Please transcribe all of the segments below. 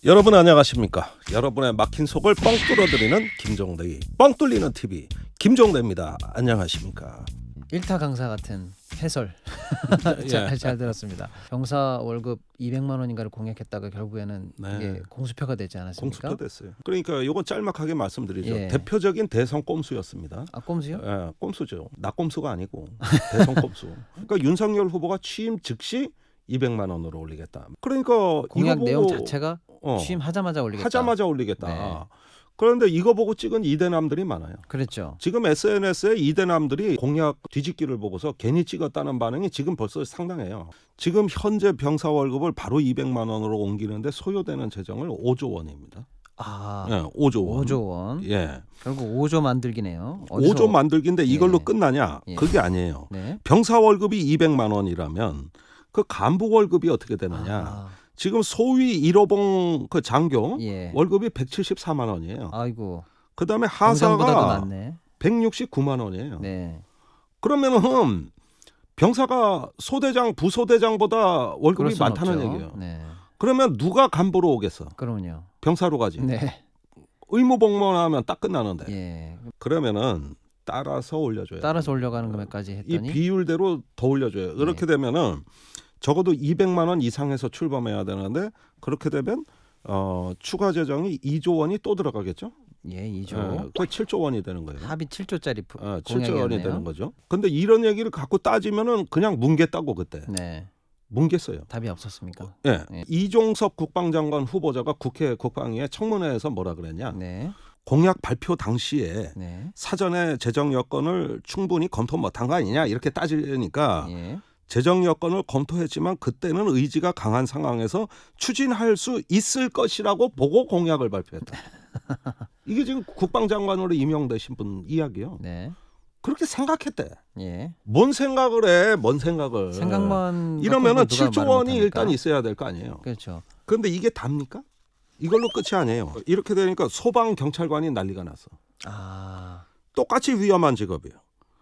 여러분 안녕하십니까? 여러분의 막힌 속을 뻥 뚫어드리는 김종대의 뻥 뚫리는 TV 김종대입니다. 안녕하십니까? 일타 강사 같은 해설 잘 들었습니다. 병사 월급 200만 원인가를 공약했다가 결국에는 이게 공수표가 되지 않았습니까? 공수표됐어요. 그러니까 이건 짤막하게 말씀드리죠. 예. 대표적인 대선 꼼수였습니다. 아, 꼼수요? 예, 꼼수죠. 낙꼼수가 아니고 대선 꼼수. 그러니까 윤석열 후보가 취임 즉시 200만 원으로 올리겠다. 그러니까 공약 이거 내용 보고, 자체가 취임하자마자 올리겠다. 하자마자 올리겠다. 네. 그런데 이거 보고 찍은 이대남들이 많아요. 그랬죠. 지금 SNS에 이대남들이 공약 뒤집기를 보고서 괜히 찍었다는 반응이 지금 벌써 상당해요. 지금 현재 병사 월급을 바로 200만 원으로 옮기는데 소요되는 재정을 5조 원입니다. 아, 예, 5조 원. 5조 원. 예. 결국 5조 만들기네요. 어디서? 5조 만들기인데 이걸로 예. 끝나냐? 예. 그게 아니에요. 네. 병사 월급이 200만 원이라면 그 간부 월급이 어떻게 되느냐? 아, 지금 소위 1호봉 그 장교 예. 월급이 174만 원이에요. 아이고. 그다음에 공장보다도 하사가 낫네. 169만 원이에요. 네. 그러면은 병사가 소대장, 부소대장보다 그럴 월급이 수는 많다는 없죠. 얘기예요. 네. 그러면 누가 간부로 오겠어? 그러면요. 병사로 가지. 네. 의무복무하면 딱 끝나는데. 예. 그러면은 따라서 올려줘요. 따라서 올려가는 금액까지 이 했더니 비율대로 더 올려줘요. 그렇게 되면은 적어도 200만 원 이상에서 출범해야 되는데 그렇게 되면 추가 재정이 2조 원이 또 들어가겠죠? 예, 2조. 그 7조 원이 되는 거예요. 합의 7조짜리 7조 원이 되는 거죠. 근데 이런 얘기를 갖고 따지면은 그냥 뭉갰다고 그때. 네. 뭉갰어요. 답이 없었습니까? 예. 예. 이종섭 국방장관 후보자가 국회 국방위에 청문회에서 뭐라 그랬냐? 네. 공약 발표 당시에 네. 사전에 재정 여건을 충분히 검토 못한 거 아니냐 이렇게 따지니까 예. 재정 여건을 검토했지만 그때는 의지가 강한 상황에서 추진할 수 있을 것이라고 보고 공약을 발표했다. 이게 지금 국방장관으로 임명되신 분 이야기요. 네. 그렇게 생각했대. 예. 뭔 생각을 해? 뭔 생각을? 생각만 이러면은 갖고 누가 7조 말을 원이 못합니까? 일단 있어야 될 거 아니에요. 그렇죠. 그런데 이게 답니까? 이걸로 끝이 아니에요. 이렇게 되니까 소방 경찰관이 난리가 났어. 아. 똑같이 위험한 직업이에요.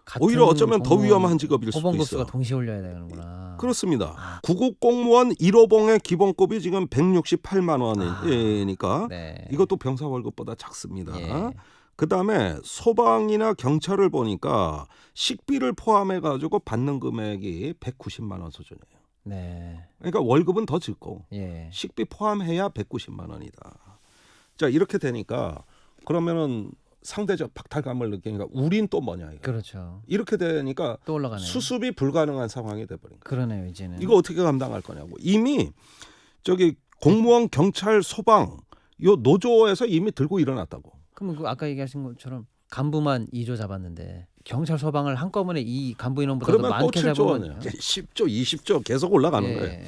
같은 오히려 어쩌면 더 공무원 위험한 직업일 수도 호봉급수가 있어요. 동시에 올려야 되는구나. 그렇습니다. 구급 공무원 1호봉의 기본급이 지금 168만 원이니까 네. 이것도 병사 월급보다 작습니다. 예. 그다음에 소방이나 경찰을 보니까 식비를 포함해 가지고 받는 금액이 190만 원 수준이에요. 네. 그러니까 월급은 더 적고 예. 식비 포함해야 190만 원이다. 자, 이렇게 되니까 그러면은 상대적 박탈감을 느끼니까 우린 또 뭐냐 이거. 그렇죠. 이렇게 되니까 또 올라가네요. 수습이 불가능한 상황이 돼 버린 거예요. 그러네요, 이제는. 이거 어떻게 감당할 거냐고. 이미 저기 공무원, 경찰, 소방 요 노조에서 이미 들고 일어났다고. 그럼 그 아까 얘기하신 것처럼 간부만 2조 잡았는데 경찰 소방을 한꺼번에 이 간부 인원보다 더 그러면 또 많게 7조 잡으면 원이에요. 10조, 20조 계속 올라가는 예. 거예요.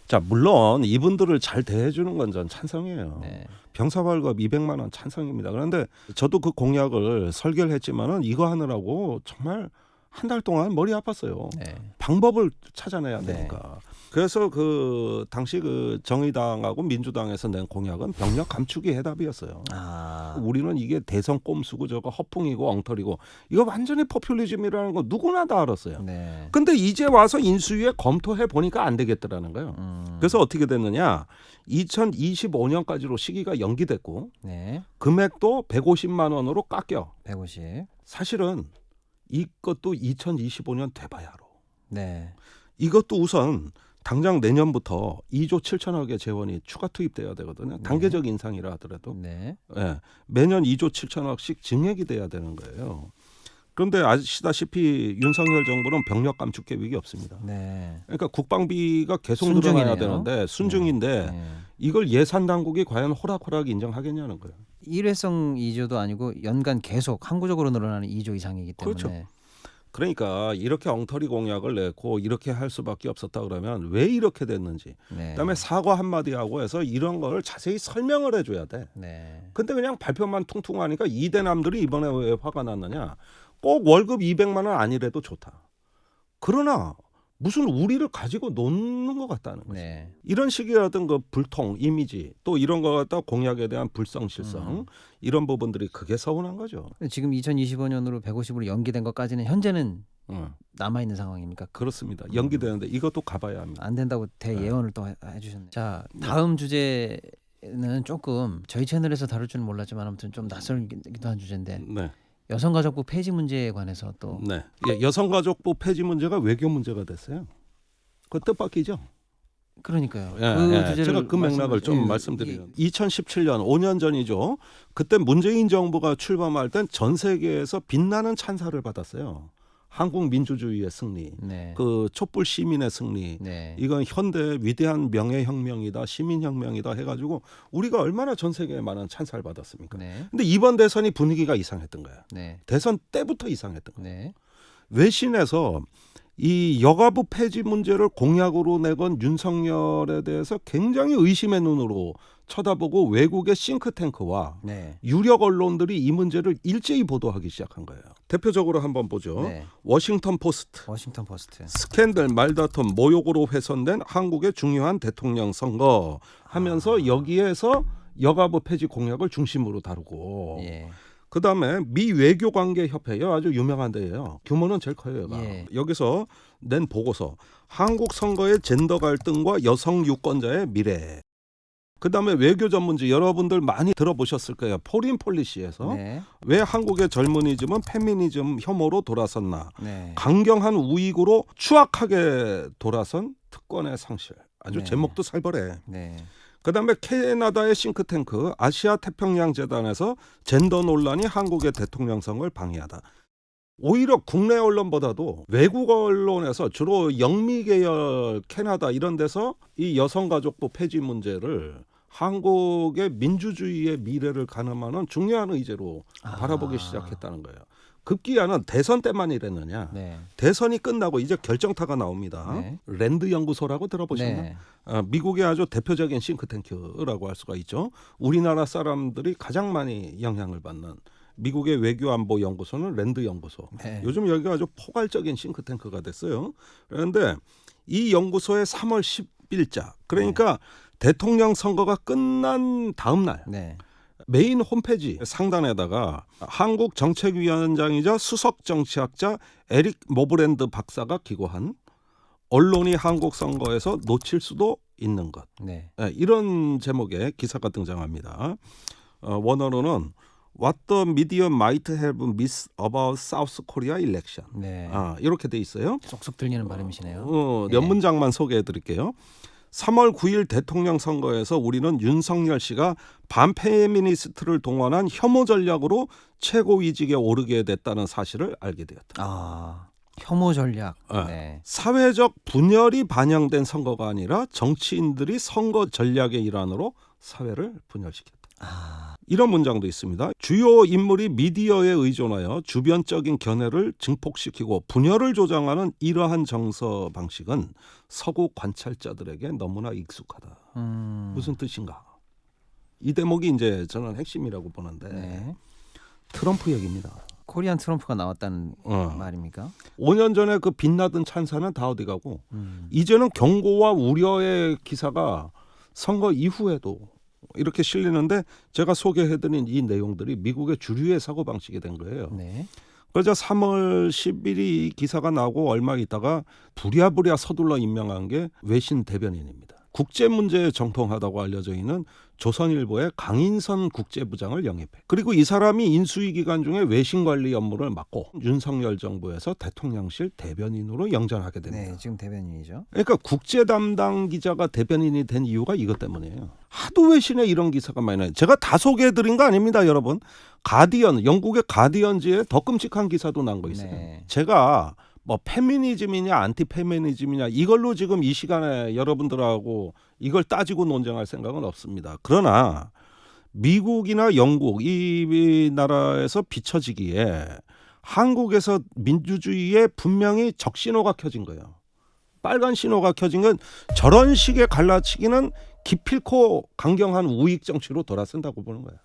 자, 물론 이분들을 잘 대해주는 건 전 찬성이에요. 네. 병사 월급 200만 원 찬성입니다. 그런데 저도 그 공약을 설계를 했지만은 이거 하느라고 정말 한 달 동안 머리 아팠어요. 네. 방법을 찾아내야 네. 되니까. 그래서 그 당시 그 정의당하고 민주당에서 낸 공약은 병력 감축이 해답이었어요. 아. 우리는 이게 대선 꼼수고 저거 허풍이고 엉터리고 이거 완전히 포퓰리즘이라는 거 누구나 다 알았어요. 네. 근데 이제 와서 인수위에 검토해 보니까 안 되겠더라는 거예요. 그래서 어떻게 됐느냐? 2025년까지로 시기가 연기됐고 네. 금액도 150만 원으로 깎여. 150. 사실은 이것도 2025년 돼봐야로. 네. 이것도 우선 당장 내년부터 2조 7천억의 재원이 추가 투입돼야 되거든요. 단계적 인상이라 하더라도. 네. 예, 매년 2조 7천억씩 증액이 돼야 되는 거예요. 그런데 아시다시피 윤석열 정부는 병력 감축 계획이 없습니다. 네. 그러니까 국방비가 계속 순증이네요. 늘어나야 되는데 순증인데 네. 이걸 예산 당국이 과연 호락호락 인정하겠냐는 거예요. 일회성 2조도 아니고 연간 계속 항구적으로 늘어나는 2조 이상이기 때문에. 그렇죠. 그러니까 이렇게 엉터리 공약을 내고 이렇게 할 수밖에 없었다 그러면 왜 이렇게 됐는지. 네. 그다음에 사과 한마디 하고 해서 이런 걸 자세히 설명을 해줘야 돼. 네. 근데 그냥 발표만 퉁퉁 하니까 이대남들이 이번에 왜 화가 났느냐. 꼭 월급 200만 원 아니래도 좋다. 그러나 무슨 우리를 가지고 노는 것 같다는 거지. 네. 이런 식의 어떤 그 불통, 이미지 또 이런 거 갖다 공약에 대한 불성실성 이런 부분들이 그게 서운한 거죠. 지금 2025년으로 150으로 연기된 것까지는 현재는 어, 남아 있는 상황입니까? 그렇습니다. 연기되는데 이것도 가봐야 합니다. 안 된다고 대예언을 또 해주셨네요. 자, 다음 주제 주제는 조금 저희 채널에서 다룰 줄은 몰랐지만 아무튼 좀 낯설기도 한 주제인데 네. 여성가족부 폐지 문제에 관해서 또 네. 예, 여성가족부 폐지 문제가 외교 문제가 됐어요. 그 뜻밖이죠. 그러니까요. 예, 그 예. 주제를 제가 그 맥락을 좀 말씀드리면 2017년 5년 전이죠. 그때 문재인 정부가 출범할 땐 전 세계에서 빛나는 찬사를 받았어요. 한국 민주주의의 승리, 네. 그 촛불 시민의 승리, 네. 이건 현대 위대한 명예혁명이다, 시민혁명이다 해가지고 우리가 얼마나 전 세계에 많은 찬사를 받았습니까? 네. 근데 이번 대선이 분위기가 이상했던 거야. 네. 대선 때부터 이상했던 거야. 네. 외신에서 이 여가부 폐지 문제를 공약으로 내건 윤석열에 대해서 굉장히 의심의 눈으로 쳐다보고 외국의 싱크탱크와 네. 유력 언론들이 이 문제를 일제히 보도하기 시작한 거예요. 대표적으로 한번 보죠. 네. 워싱턴 포스트. 워싱턴 포스트. 스캔들, 말다툼, 모욕으로 훼손된 한국의 중요한 대통령 선거 하면서 여기에서 여가부 폐지 공약을 중심으로 다루고 예. 그다음에 미 외교관계협회요, 아주 유명한 데예요. 규모는 제일 커요. 얘가. 예. 여기서 낸 보고서 한국 선거의 젠더 갈등과 여성 유권자의 미래. 그다음에 외교 전문지 여러분들 많이 들어보셨을 거예요. 포린 폴리시에서 네. 왜 한국의 젊은이즘은 페미니즘 혐오로 돌아섰나. 네. 강경한 우익으로 추악하게 돌아선 특권의 상실. 아주 네. 제목도 살벌해. 네. 그다음에 캐나다의 싱크탱크 아시아 태평양 재단에서 젠더 논란이 한국의 대통령 선거를 방해하다. 오히려 국내 언론보다도 외국 언론에서 주로 영미 계열 캐나다 이런 데서 이 여성가족부 폐지 문제를 한국의 민주주의의 미래를 가늠하는 중요한 의제로 바라보기 시작했다는 거예요. 급기야는 대선 때만 이랬느냐. 네. 대선이 끝나고 이제 결정타가 나옵니다. 네. 랜드 연구소라고 들어보셨나요? 네. 미국의 아주 대표적인 싱크탱크라고 할 수가 있죠. 우리나라 사람들이 가장 많이 영향을 받는 미국의 외교안보 연구소는 랜드 연구소. 네. 요즘 여기가 아주 포괄적인 싱크탱크가 됐어요. 그런데 이 연구소의 3월 10일자, 그러니까 대통령 선거가 끝난 다음 날 네. 메인 홈페이지 상단에다가 한국 정책위원장이자 수석 정치학자 에릭 모브랜드 박사가 기고한 언론이 한국 선거에서 놓칠 수도 있는 것. 네. 이런 제목의 기사가 등장합니다. 원어로는 What the media might have missed about South Korea election. 네. 이렇게 돼 있어요. 쏙쏙 들리는 발음이시네요. 몇 네. 문장만 소개해 드릴게요. 3월 9일 대통령 선거에서 우리는 윤석열 씨가 반페미니스트를 동원한 혐오 전략으로 최고위직에 오르게 됐다는 사실을 알게 되었다. 혐오 전략. 네. 네. 사회적 분열이 반영된 선거가 아니라 정치인들이 선거 전략의 일환으로 사회를 분열시켰다. 이런 문장도 있습니다. 주요 인물이 미디어에 의존하여 주변적인 견해를 증폭시키고 분열을 조장하는 이러한 정서 방식은 서구 관찰자들에게 너무나 익숙하다. 무슨 뜻인가? 이 대목이 이제 저는 핵심이라고 보는데 네. 트럼프 얘기입니다. 코리안 트럼프가 나왔다는 말입니까? 5년 전에 그 빛나던 찬사는 다 어디 가고 이제는 경고와 우려의 기사가 선거 이후에도 이렇게 실리는데 제가 소개해드린 이 내용들이 미국의 주류의 사고방식이 된 거예요. 네. 그래서 3월 10일이 기사가 나오고 얼마 있다가 부랴부랴 서둘러 임명한 게 외신 대변인입니다. 국제 문제에 정통하다고 알려져 있는 조선일보의 강인선 국제부장을 영입해. 그리고 이 사람이 인수위 기간 중에 외신 관리 업무를 맡고 윤석열 정부에서 대통령실 대변인으로 영전하게 됩니다. 네, 지금 대변인이죠. 그러니까 국제 담당 기자가 대변인이 된 이유가 이것 때문이에요. 하도 외신에 이런 기사가 많이 나요. 제가 다 소개해드린 거 아닙니다, 여러분. 가디언, 영국의 가디언지에 더 끔찍한 기사도 난 거 있어요. 네. 제가 뭐 페미니즘이냐 안티페미니즘이냐 이걸로 지금 이 시간에 여러분들하고 이걸 따지고 논쟁할 생각은 없습니다. 그러나 미국이나 영국 이 나라에서 비춰지기에 한국에서 민주주의에 분명히 적신호가 켜진 거예요. 빨간 신호가 켜진 건 저런 식의 갈라치기는 기필코 강경한 우익 정치로 돌아선다고 보는 거예요.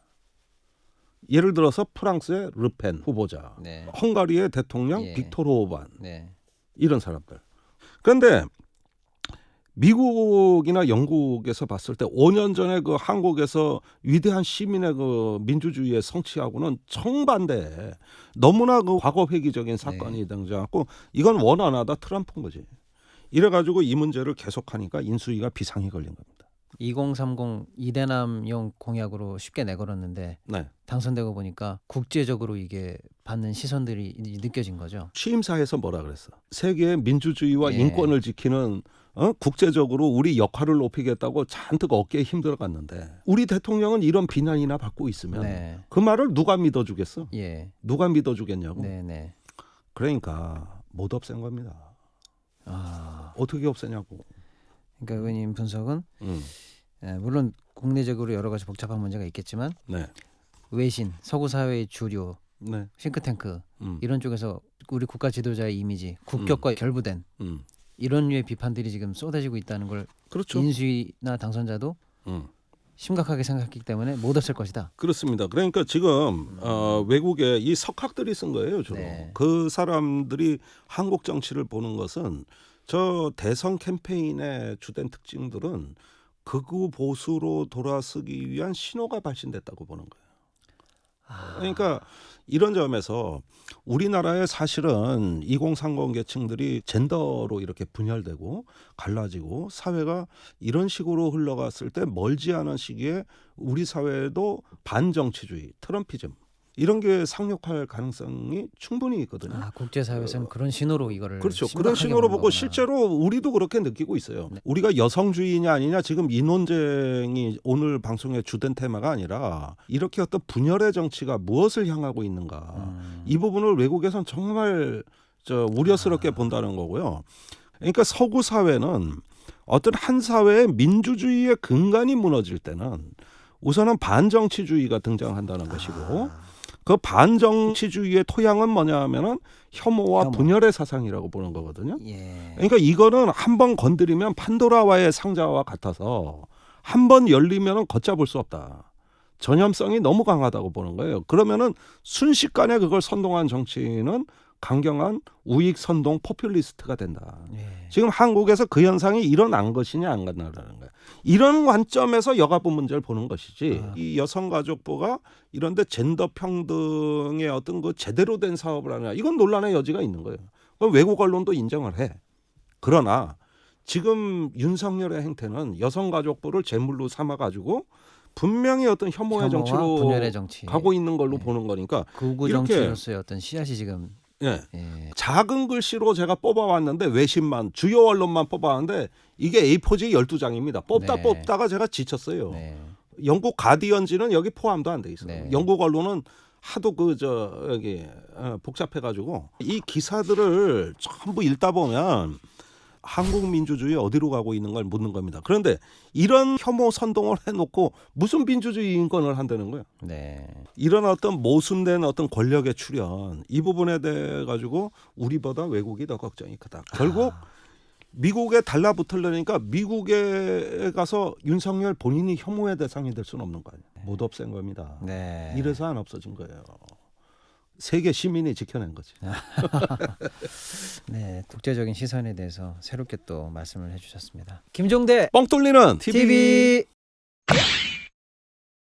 예를 들어서 프랑스의 르펜 후보자, 네. 헝가리의 대통령 예. 빅토르 오반, 네. 이런 사람들. 그런데 미국이나 영국에서 봤을 때 5년 전에 그 한국에서 위대한 시민의 그 민주주의의 성취하고는 정반대. 너무나 그 과거 회기적인 사건이 등장했고 이건 원하나다 트럼프인 거지. 이래가지고 이 문제를 계속하니까 인수위가 비상이 걸린 겁니다. 2030 이대남용 공약으로 쉽게 내걸었는데 네. 당선되고 보니까 국제적으로 이게 받는 시선들이 느껴진 거죠. 취임사에서 뭐라 그랬어? 세계의 민주주의와 예. 인권을 지키는 국제적으로 우리 역할을 높이겠다고 잔뜩 어깨에 힘들어갔는데 우리 대통령은 이런 비난이나 받고 있으면 네. 그 말을 누가 믿어주겠어? 예. 누가 믿어주겠냐고. 네네. 그러니까 못 없앤 겁니다. 아, 어떻게 없애냐고. 그러니까 의원님 분석은 물론 국내적으로 여러 가지 복잡한 문제가 있겠지만 네. 외신, 서구 사회의 주류, 네. 싱크탱크 음. 이런 쪽에서 우리 국가 지도자의 이미지, 국격과 결부된 이런 류의 비판들이 지금 쏟아지고 있다는 걸 그렇죠. 인수위나 당선자도 심각하게 생각했기 때문에 못 없앨 것이다. 그렇습니다. 그러니까 지금 외국에 이 석학들이 쓴 거예요, 주로. 네. 그 사람들이 한국 정치를 보는 것은 저 대선 캠페인의 주된 특징들은 극우 보수로 돌아서기 위한 신호가 발신됐다고 보는 거예요. 그러니까 이런 점에서 우리나라의 사실은 2030 계층들이 젠더로 이렇게 분열되고 갈라지고 사회가 이런 식으로 흘러갔을 때 멀지 않은 시기에 우리 사회에도 반정치주의, 트럼피즘 이런 게 상륙할 가능성이 충분히 있거든요. 아, 국제사회에서는 그런 신호로 이거를 그렇죠. 심각하게 그런 신호로 보는 보고 거구나. 실제로 우리도 그렇게 느끼고 있어요. 네. 우리가 여성주의냐 아니냐 지금 이 논쟁이 오늘 방송의 주된 테마가 아니라 이렇게 어떤 분열의 정치가 무엇을 향하고 있는가 이 부분을 외국에선 정말 우려스럽게 본다는 거고요. 그러니까 서구 사회는 어떤 한 사회의 민주주의의 근간이 무너질 때는 우선은 반정치주의가 등장한다는 것이고 그 반정치주의의 토양은 뭐냐면은 혐오와 혐오. 분열의 사상이라고 보는 거거든요. 예. 그러니까 이거는 한 번 건드리면 판도라와의 상자와 같아서 한 번 열리면은 걷잡을 수 없다. 전염성이 너무 강하다고 보는 거예요. 그러면은 순식간에 그걸 선동한 정치인은 강경한 우익 선동 포퓰리스트가 된다. 예. 지금 한국에서 그 현상이 일어난 것이냐 안 갔나라는 거예요. 이런 관점에서 여가부 문제를 보는 것이지 이 여성가족부가 이런데 젠더 평등의 어떤 그 제대로 된 사업을 하냐 이건 논란의 여지가 있는 거예요. 그럼 외국 언론도 인정을 해. 그러나 지금 윤석열의 행태는 여성가족부를 제물로 삼아가지고 분명히 어떤 혐오의 정치로 분열의 정치 가고 있는 걸로 보는 거니까 극우 이렇게 정치로서의 어떤 씨앗이 지금 예. 예. 작은 글씨로 제가 뽑아왔는데 외신만 주요 언론만 뽑아왔는데 이게 A4지 12장입니다. 뽑다 네. 뽑다가 제가 지쳤어요. 네. 영국 가디언지는 여기 포함도 안 돼 있어요. 네. 영국 언론은 하도 여기 복잡해가지고 이 기사들을 전부 읽다 보면 한국 민주주의 어디로 가고 있는 걸 묻는 겁니다. 그런데 이런 혐오 선동을 해놓고 무슨 민주주의 인권을 한다는 거예요. 네. 이런 어떤 모순된 어떤 권력의 출현 이 부분에 대해 가지고 우리보다 외국이 더 걱정이 크다. 결국 미국에 달라붙으려니까 미국에 가서 윤석열 본인이 혐오의 대상이 될 수는 없는 거 아니에요. 못 없앤 겁니다. 네. 이래서 안 없어진 거예요. 세계 시민이 지켜낸 거지. 네, 국제적인 시선에 대해서 새롭게 또 말씀을 해주셨습니다. 김종대 뻥 뚫리는 TV.